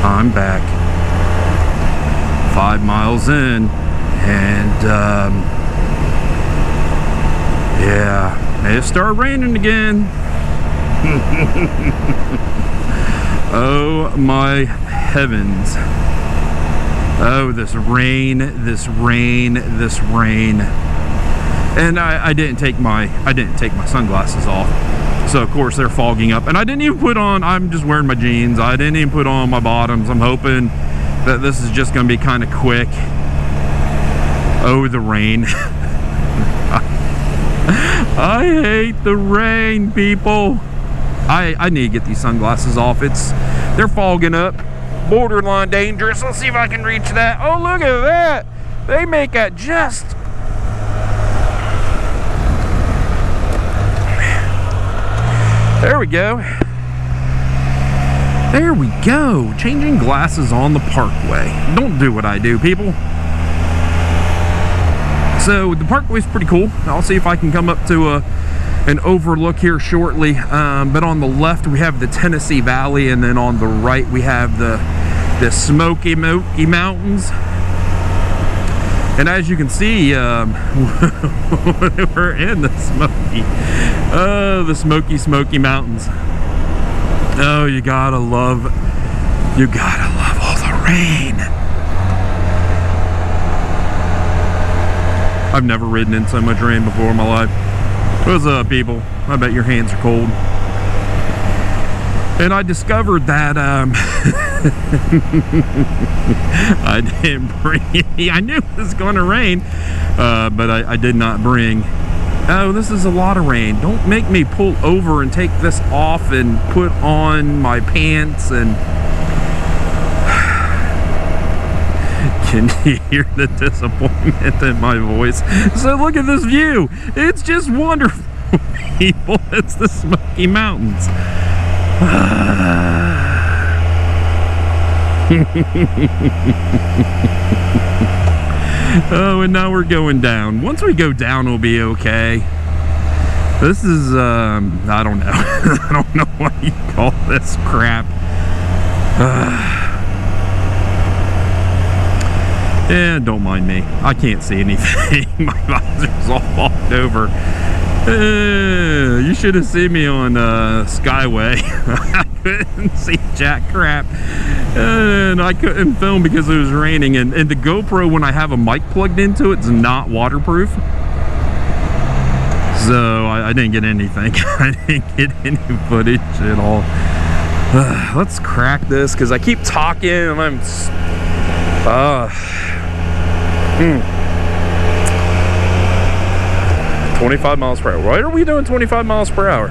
I'm back. 5 miles in, and yeah, it started raining again. Oh my heavens. Oh, this rain, this rain, this rain. And I didn't take my sunglasses off. So of course they're fogging up. And I didn't even put on, I'm just wearing my jeans. I didn't even put on my bottoms. I'm hoping that this is just gonna be kind of quick. Oh, the rain. I hate the rain, people. I need to get these sunglasses off. They're fogging up. Borderline dangerous. Let's see if I can reach that. Oh, look at that. They make it just... There we go. There we go. Changing glasses on the Parkway. Don't do what I do, people. So the Parkway's pretty cool. I'll see if I can come up to an overlook here shortly. But on the left we have the Tennessee Valley, and then on the right we have the Smoky Mountains. And as you can see, we're in the Smoky Mountains. Oh, you gotta love all the rain. I've never ridden in so much rain before in my life. What's up, people? I bet your hands are cold. And I discovered that I didn't bring any. I knew it was going to rain, but I did not bring. Oh, this is a lot of rain. Don't make me pull over and take this off and put on my pants. And can you hear the disappointment in my voice? So look at this view. It's just wonderful, people. It's the Smoky Mountains. Oh, and now we're going down. Once we go down, we'll be okay. This is, I don't know. I don't know what you call this crap. Yeah, don't mind me. I can't see anything. My visor's all fogged over. You should have seen me on Skyway. I couldn't see jack crap, and I couldn't film because it was raining, and the GoPro, when I have a mic plugged into it, is not waterproof, so I didn't get anything. I didn't get any footage at all. Let's crack this because I keep talking and I'm 25 miles per hour. Why are we doing 25 miles per hour?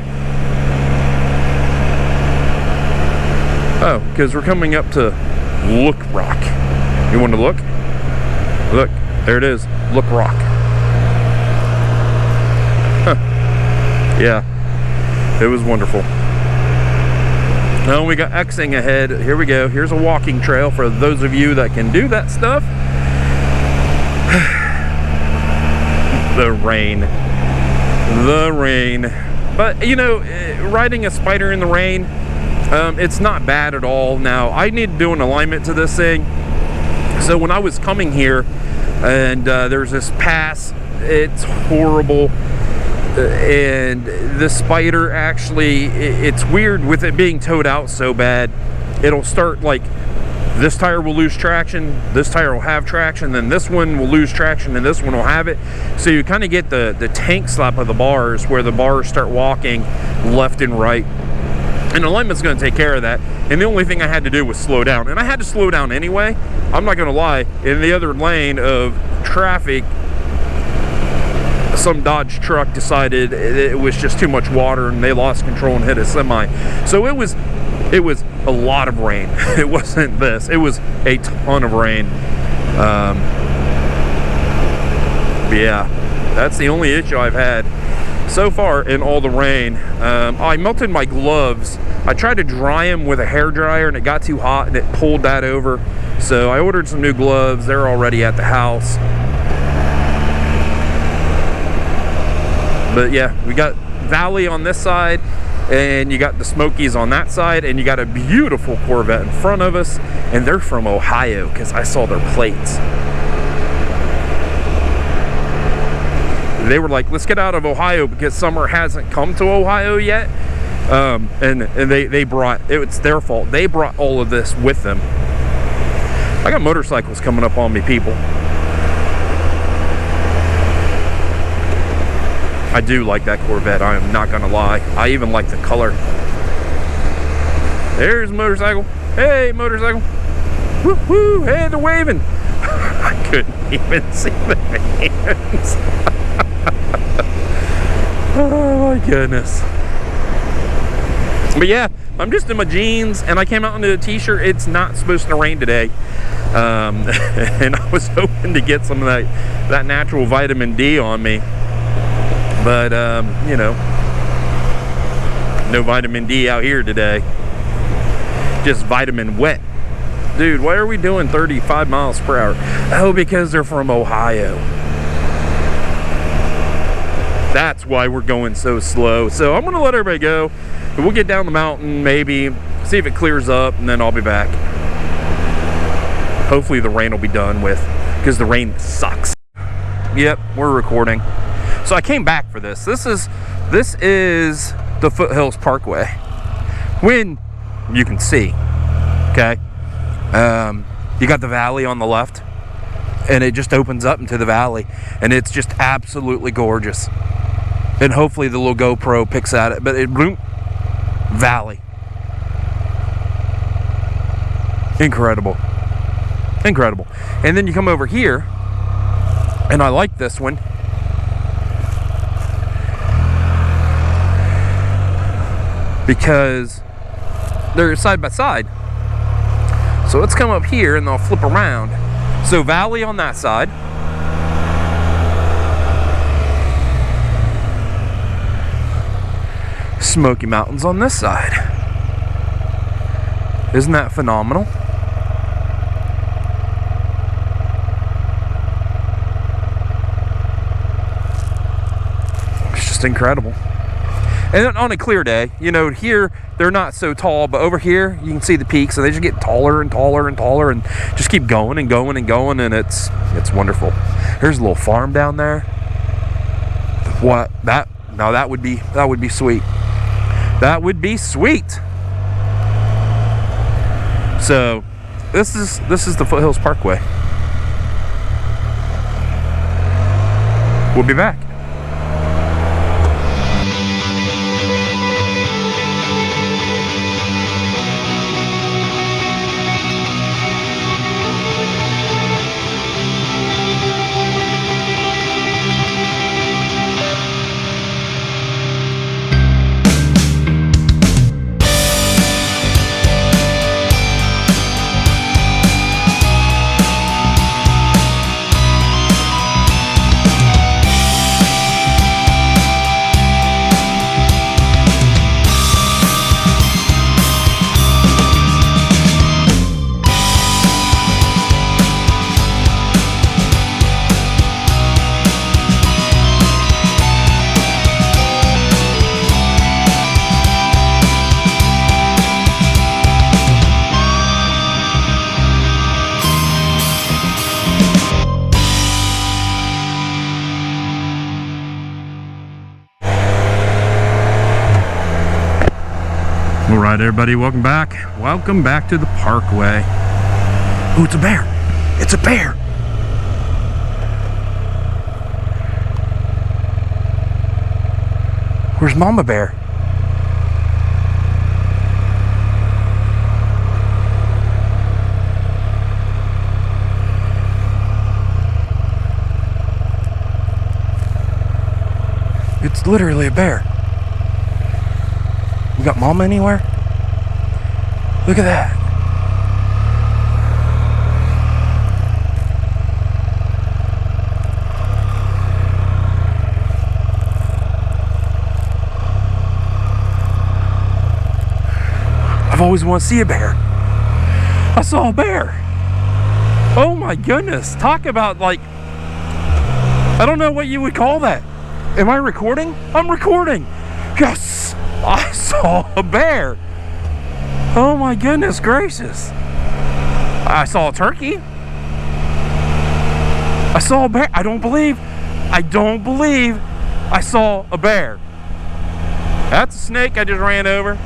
Oh, because we're coming up to Look Rock. You want to look? Look, there it is. Look Rock. Huh. Yeah, it was wonderful. Oh, we got Xing ahead. Here we go. Here's a walking trail for those of you that can do that stuff. The rain. But you know, riding a Spider in the rain, it's not bad at all. Now I need to do an alignment to this thing. So when I was coming here, and there's this pass, it's horrible, and the Spider actually, it's weird with it being towed out so bad. It'll start like, this tire will lose traction, this tire will have traction, then this one will lose traction, and this one will have it. So you kind of get the tank slap of the bars, where the bars start walking left and right. And alignment's going to take care of that. And the only thing I had to do was slow down. And I had to slow down anyway. I'm not going to lie. In the other lane of traffic, some Dodge truck decided it was just too much water, and they lost control and hit a semi. So it was a lot of rain. It wasn't this. It was a ton of rain. Yeah, that's the only issue I've had so far in all the rain. I melted my gloves. I tried to dry them with a hair dryer, and it got too hot and it pulled that over. So I ordered some new gloves. They're already at the house. But yeah, we got valley on this side, and you got the Smokies on that side, and you got a beautiful Corvette in front of us, and they're from Ohio because I saw their plates. They were like, let's get out of Ohio because summer hasn't come to Ohio yet. And they brought, it's their fault, they brought all of this with them. I got motorcycles coming up on me, people. I do like that Corvette, I am not gonna lie. I even like the color. There's a motorcycle. Hey, motorcycle. Woo woo, hey, they're waving. I couldn't even see the hands. Oh my goodness. But yeah, I'm just in my jeans and I came out into a t-shirt. It's not supposed to rain today. And I was hoping to get some of that natural vitamin D on me. But, you know, no vitamin D out here today. Just vitamin wet. Dude, why are we doing 35 miles per hour? Oh, because they're from Ohio. That's why we're going so slow. So I'm gonna let everybody go. We'll get down the mountain, maybe, see if it clears up, and then I'll be back. Hopefully the rain will be done with, because the rain sucks. Yep, we're recording. So I came back for this. This is the Foothills Parkway. When you can see, okay? You got the valley on the left, and it just opens up into the valley, and it's just absolutely gorgeous. And hopefully the little GoPro picks at it, but it boom, valley. Incredible. Incredible. And then you come over here, and I like this one. Because they're side by side. So let's come up here and I'll flip around. So valley on that side. Smoky Mountains on this side. Isn't that phenomenal? It's just incredible. And on a clear day, you know, here they're not so tall, but over here you can see the peaks, and they just get taller and taller and taller, and just keep going and going and going, and it's wonderful. Here's a little farm down there. What that? Now that would be sweet. That would be sweet. So this is the Foothills Parkway. We'll be back. All right, everybody, welcome back. Welcome back to the Parkway. Oh, it's a bear. It's a bear. Where's Mama Bear? It's literally a bear. You got Mama anywhere? Look at that. I've always wanted to see a bear. I saw a bear. Oh my goodness. Talk about, like, I don't know what you would call that. Am I recording? I'm recording. Yes. I saw a bear. Oh my goodness gracious. I saw a turkey. I saw a bear. I don't believe I saw a bear. That's a snake I just ran over.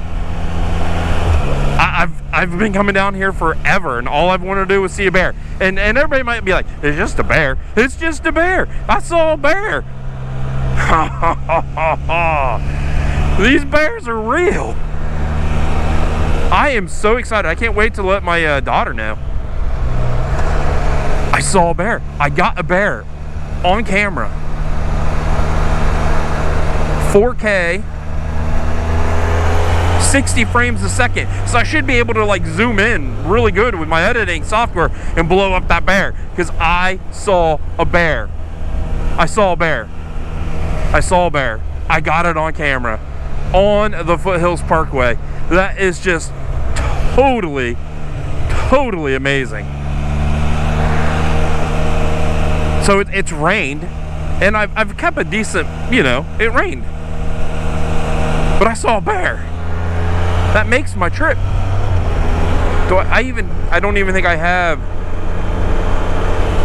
I've been coming down here forever, and all I've wanted to do was see a bear. And everybody might be like, it's just a bear. It's just a bear. I saw a bear. These bears are real. I am so excited. I can't wait to let my daughter know. I saw a bear. I got a bear on camera. 4K. 60 frames a second, so I should be able to like zoom in really good with my editing software and blow up that bear, because I saw a bear. I saw a bear. I saw a bear. I got it on camera on the Foothills Parkway. That is just totally amazing. So it's rained, and I've kept a decent, you know, it rained, but I saw a bear. That makes my trip. I don't even think I have.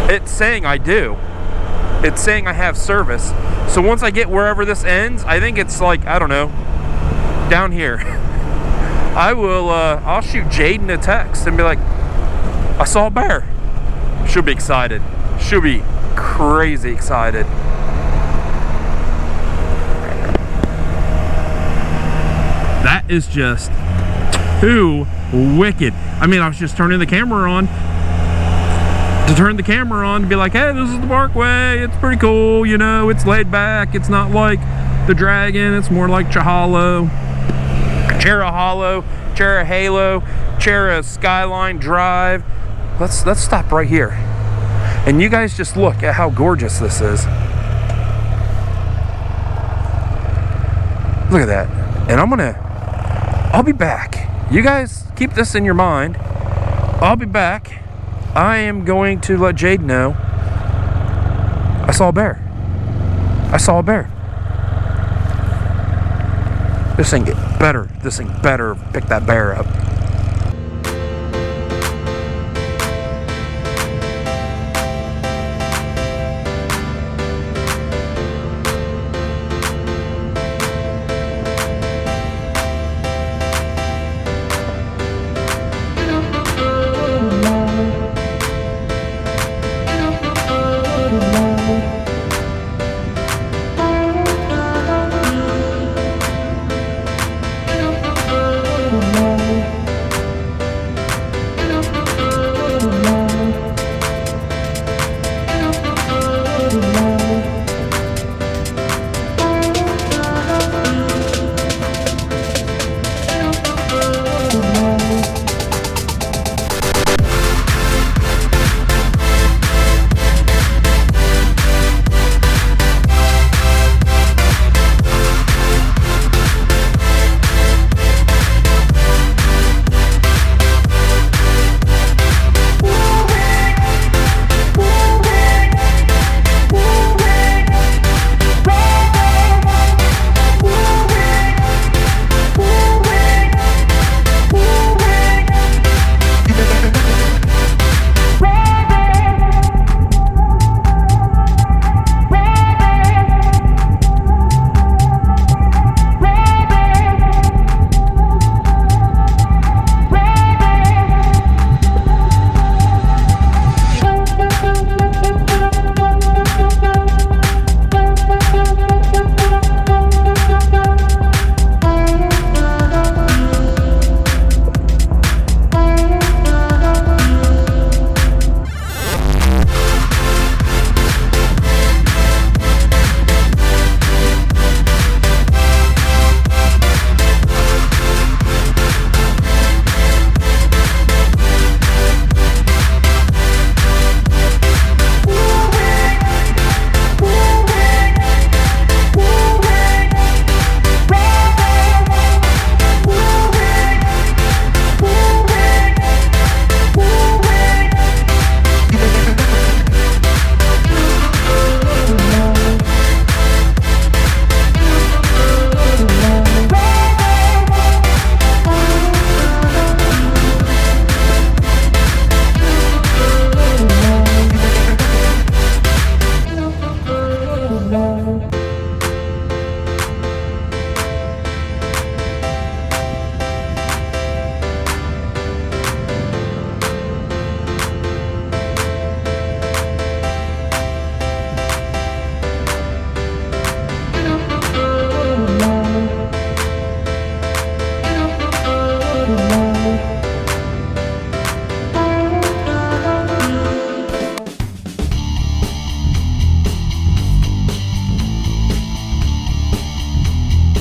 It's saying I do. It's saying I have service. So once I get wherever this ends, I think it's like, I don't know, down here. I'll shoot Jaden a text and be like, I saw a bear. She'll be excited. She'll be crazy excited. That is just too wicked. I mean, I was just turning the camera on to be like, hey, this is the Parkway. It's pretty cool, you know, it's laid back. It's not like the Dragon. It's more like Chahalo, Chera Halo, Chera Skyline Drive. Let's stop right here. And you guys just look at how gorgeous this is. Look at that. And I'll be back. You guys keep this in your mind. I'll be back. I am going to let Jade know I saw a bear. I saw a bear. This thing better pick that bear up.